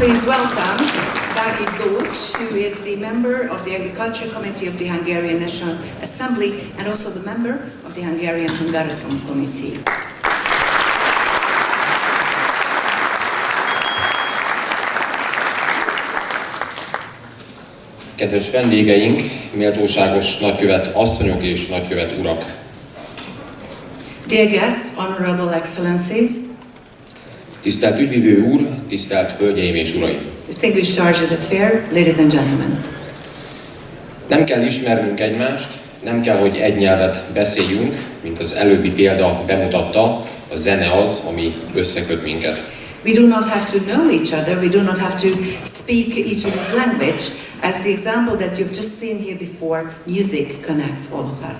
Please welcome Dávid Dócs, who is the member of the Agriculture Committee of the Hungarian National Assembly and also the member of the Hungarian Committee. Kedves vendégeink, méltóságos nagykövet asszonyok és nagykövet urak! Dear guests, honorable excellencies, tisztelt ügyvivő úr, tisztelt hölgyeim és uraim! distinguished charge of the fair, ladies and gentlemen. Nem kell ismernünk egymást, nem kell, hogy egy nyelvet beszéljünk, mint az előbbi példa bemutatta, a zene az, ami összeköt minket. We do not have to know each other, we do not have to speak each other's language, as the example that you've just seen here before, music connects all of us.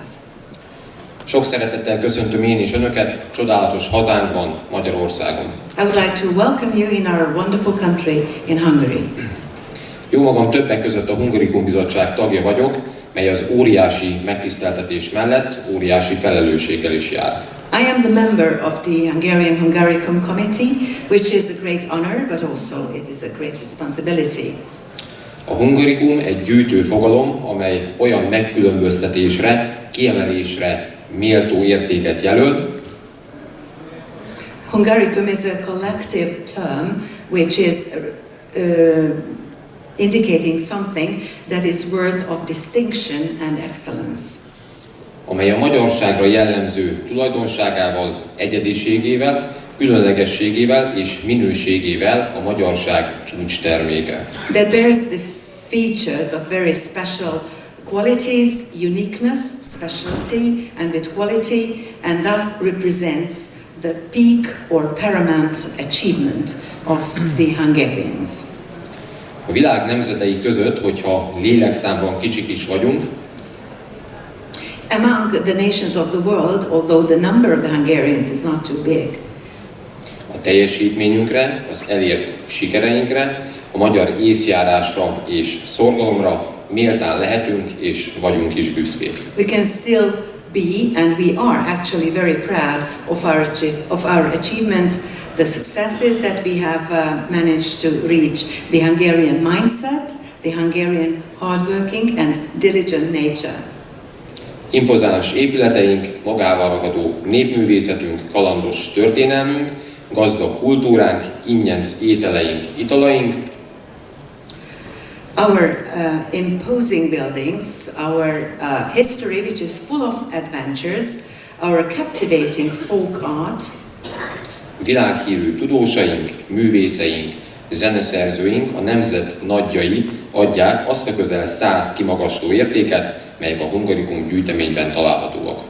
Sok szeretettel köszöntöm én is Önöket csodálatos hazánkban, Magyarországon. I would like to welcome you in our wonderful country, in Hungary. Jó magam többek között a Hungarian Bizottság tagja vagyok, mely az óriási megtiszteltetés mellett óriási felelősséggel is jár. I am the member of the Hungarian Committee, which is a great honor, but also it is a great responsibility. A Hungarikum egy gyűjtő fogalom, amely olyan megkülönböztetésre, kiemelésre méltó értéket jelöl. Hungarikum is a collective term which is indicating something that is worth of distinction and excellence. Amely a magyarságra jellemző tulajdonságával, egyediségével, különlegességével és minőségével a magyarság csúcsterméke. That bears the features of very special qualities, uniqueness, specialty, and with quality, and thus represents the peak or paramount achievement of the Hungarians. A világ nemzetei között, hogyha lélekszámban kicsik is vagyunk, among the nations of the world, although the number of the Hungarians is not too big, a teljesítményünkre, az elért sikereinkre, a magyar észjárásra és szorgalomra méltán lehetünk és vagyunk is büszkék. We can still be, and we are actually very proud of our achievements, the successes that we have managed to reach, the Hungarian mindset, the Hungarian hardworking and diligent nature. Impozáns épületeink, magával ragadó népművészetünk, kalandos történelmünk, gazdag kultúránk, ingyenc ételeink, italaink. Our imposing buildings, our history which is full of adventures, our captivating folk art, világhírű tudósaink, művészeink, zeneszerzőink, a nemzet nagyjai adják azt a közel 100 kimagasló értéket, melyek a Hungarian gyűjteményben találhatóak.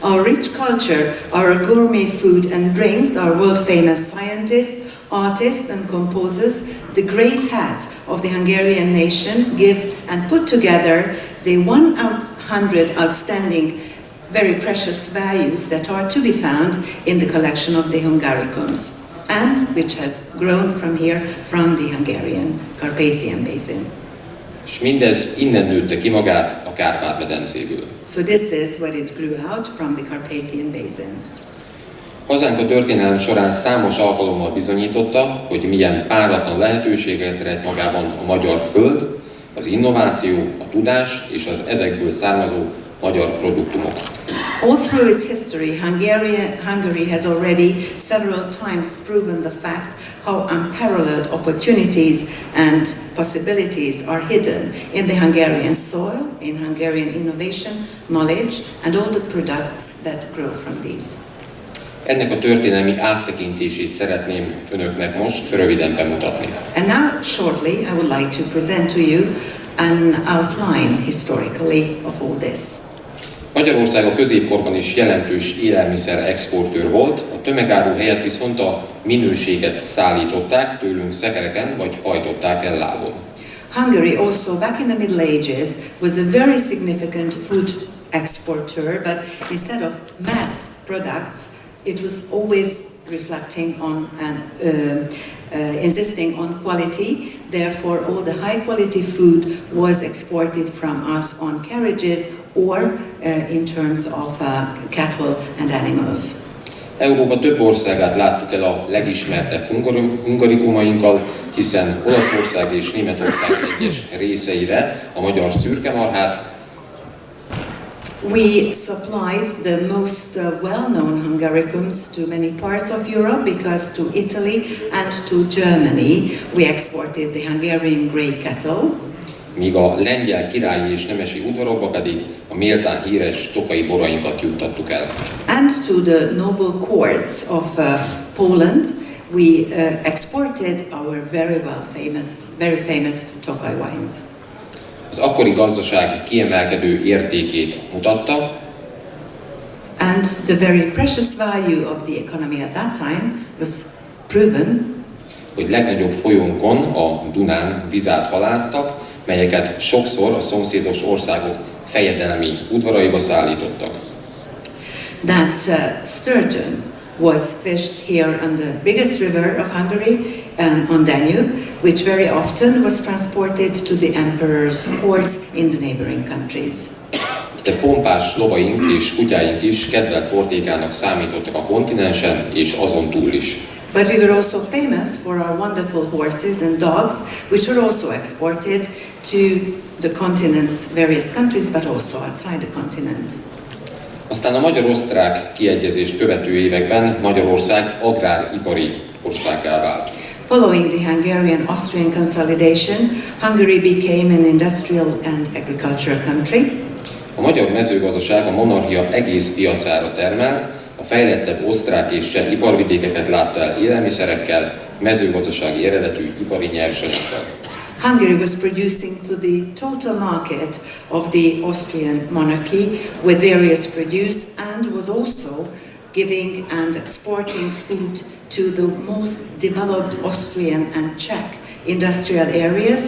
Our rich culture, our gourmet food and drinks, our world-famous scientists, artists and composers, the great hat of the Hungarian nation give and put together the 100 outstanding, very precious values that are to be found in the collection of the Hungaricums, and which has grown from here, from the Hungarian Carpathian Basin. És mindez innen nőtte ki magát a Kárpát-medencéből. So this is where it grew out, from the Carpathian Basin. Hazánk a történelem során számos alkalommal bizonyította, hogy milyen páratlan lehetőséget rejt magában a magyar föld, az innováció, a tudás és az ezekből származó magyar produktumok. All through its history, Hungary has already several times proven the fact how unparalleled opportunities and possibilities are hidden in the Hungarian soil, in Hungarian innovation, knowledge, and all the products that grow from these. Ennek a történelmi áttekintését szeretném Önöknek most röviden bemutatni. And now, shortly, I would like to present to you an outline historically of all this. Magyarország a középkorban is jelentős élelmiszer exportőr volt, a tömegáru helyett viszont a minőséget szállították tőlünk szekereken, vagy hajtották el lábon. Hungary also, back in the Middle Ages, was a very significant food exporter, but instead of mass products, it was always reflecting on and insisting on quality. Therefore, all the high quality food was exported from us on carriages or in terms of cattle and animals. Európa több országát láttuk el a legismertebb hungarikumainkkal, hiszen Olaszország és Németország egyes részeire a magyar szürkemarhát, we supplied the most well-known Hungaricums to many parts of Europe because to Italy and to Germany we exported the Hungarian grey cattle. míg a lengyel királyi és nemesi udvarokba pedig a méltán híres tokai borainkat juttattuk el. And to the noble courts of Poland we exported our very famous Tokaj wines. Az akkori gazdaság kiemelkedő értékét mutatta, and the very precious value of the economy at that time was proven, hogy legnagyobb folyónkon, a Dunán vizát halásztak, melyeket sokszor a szomszédos országok fejedelmi udvaraiba szállítottak. That sturgeon was fished here on the biggest river of Hungary, on Danube, which very often was transported to the emperor's courts in the neighboring countries. De pompás lovaink és kutyáink is kedvelt portékának számítottak a kontinensen és azon túl is. But we were also famous for our wonderful horses and dogs, which were also exported to the continent's various countries, but also outside the continent. Aztán a magyar-osztrák kiegyezést követő években Magyarország agráripari országgá vált. Following the Hungarian-Austrian consolidation, Hungary became an industrial and agricultural country. A magyar mezőgazdaság a monarchia egész piacára termelt, a fejlettebb osztrák és cseh iparvidékeket látta el élelmiszerekkel, mezőgazdasági eredetű ipari nyersanyagokkal. Hungary was producing to the total market of the Austrian monarchy with various produce and was also giving and exporting food to the most developed Austrian and Czech industrial areas,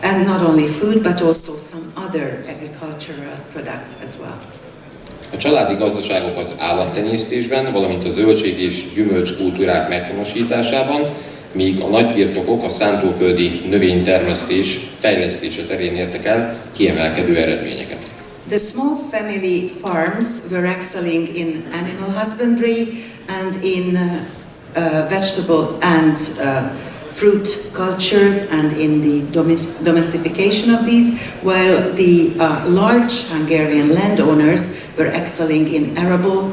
and not only food but also some other agricultural products as well. A családi gazdaságok az állattenyésztésben, valamint a zöldség és gyümölcskultúrák meghonosításában, míg a nagybirtokok a szántóföldi növénytermesztés fejlesztése terén értek el kiemelkedő eredményeket. The small family farms were excelling in animal husbandry and in vegetable and fruit cultures and in the domestication of these, while the large Hungarian landowners were excelling in arable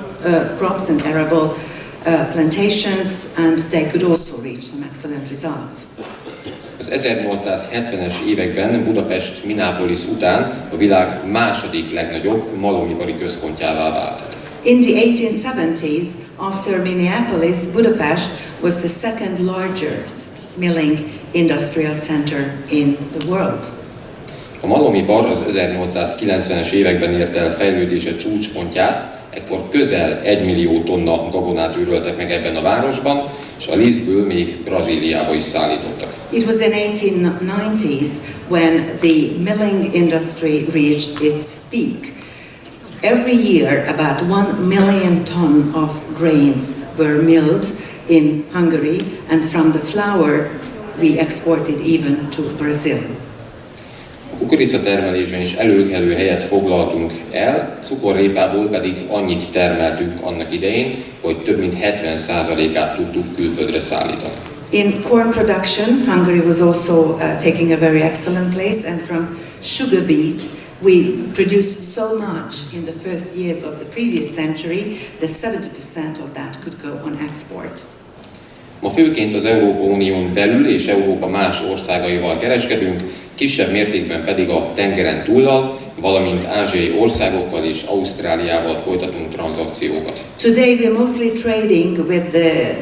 crops and arable plantations, and they could also reach some excellent results. Az 1870-es években Budapest Minneapolis után a világ második legnagyobb malomipari központjává vált. In the 1870s, after Minneapolis, Budapest was the second largest milling industrial center in the world. A malomipar az 1890-es években ért el fejlődése csúcspontját, ekkor közel 1 millió tonna gabonát őröltek meg ebben a városban, és a lisztből még Brazíliába is szállítottak. It was in 1890s when the milling industry reached its peak. Every year about 1 million ton of grains were milled in Hungary, and from the flour we exported even to Brazil. A kukoricatermelésben is előkelő helyet foglaltunk el, cukorrépából pedig annyit termeltünk annak idején, hogy több mint 70%-át tudtuk külföldre szállítani. In corn production, Hungary was also taking a very excellent place, and from sugar beet we produced so much in the first years of the previous century that 70% of that could go on export. Ma főként az Európai Unión belül és Európa más országaival kereskedünk, kisebb mértékben pedig a tengeren túllal, valamint ázsiai országokkal és Ausztráliával folytatunk tranzakciókat. Today we are mostly trading with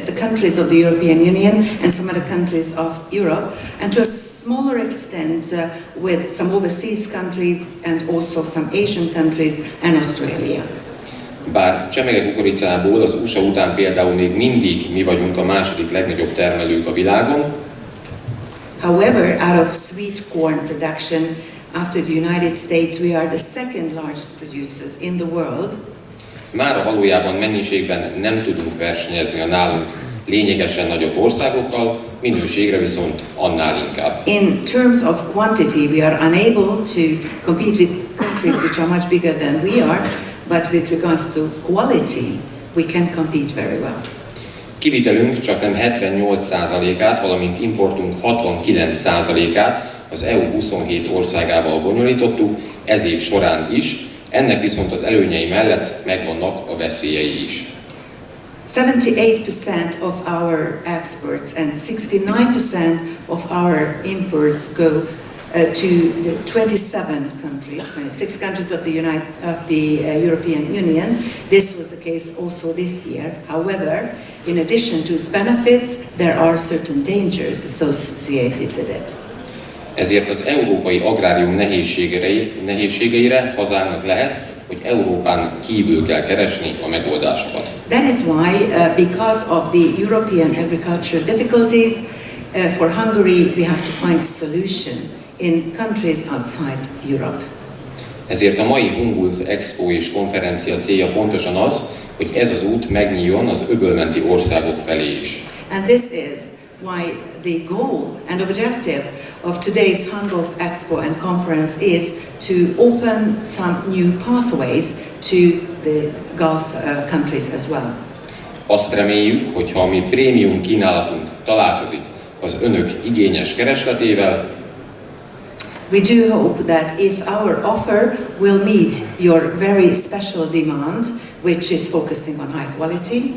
the countries of the European Union and some other countries of Europe, and to a smaller extent with some overseas countries and also some Asian countries and Australia. Bár csemege kukoricából az USA után például még mindig mi vagyunk a második legnagyobb termelők a világon, however, out of sweet corn production, after the United States, we are the second largest producers in the world. Mára valójában mennyiségben nem tudunk versenyezni a nálunk lényegesen nagyobb országokkal, minőségre viszont annál inkább. In terms of quantity, we are unable to compete with countries which are much bigger than we are, but with regards to quality, we can compete very well. Kivitelünk csaknem 78%-át, valamint importunk 69%-át az EU 27 országával bonyolítottuk, ez év során is, ennek viszont az előnyei mellett megvannak a veszélyei is. 78% of our exports and 69% of our imports go to the 27 countries, 26 countries of the European Union. This was the case also this year. However, in addition to its benefits, there are certain dangers associated with it. Ezért az európai agrárium nehézségeire hazánknak lehet, hogy Európán kívül kell keresni a megoldásokat. That is why, because of the European agriculture difficulties, for Hungary we have to find a solution in countries outside Europe. Ezért a mai Hungulf Expo és konferencia célja pontosan az, hogy ez az út megnyíljon az öböl-menti országok felé is. And this is why the goal and objective of today's Hungulf Expo and conference is to open some new pathways to the Gulf countries as well. Azt reméljük, hogy ha a mi prémium kínálatunk találkozik az önök igényes keresletével, we do hope that if our offer will meet your very special demand, which is focusing on high quality,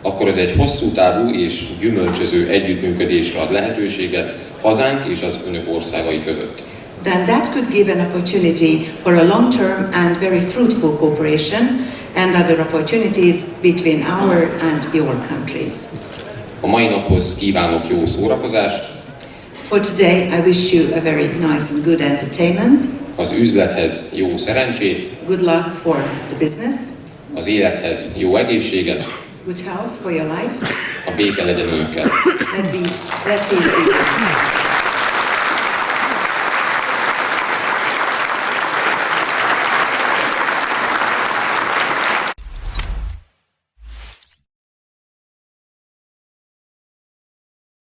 akkor ez egy hosszú távú és gyümölcsöző együttműködésre ad lehetőséget hazánk és az önök országai között. Then that could give an opportunity for a long-term and very fruitful cooperation and other opportunities between our and your countries. A mai naphoz kívánok jó szórakozást. For today, I wish you a very nice and good entertainment. Az üzlethez jó szerencsét. Good luck for the business. Az élethez jó egészséget. Good health for your life. A béke legyen önökkel. Let peace be with you.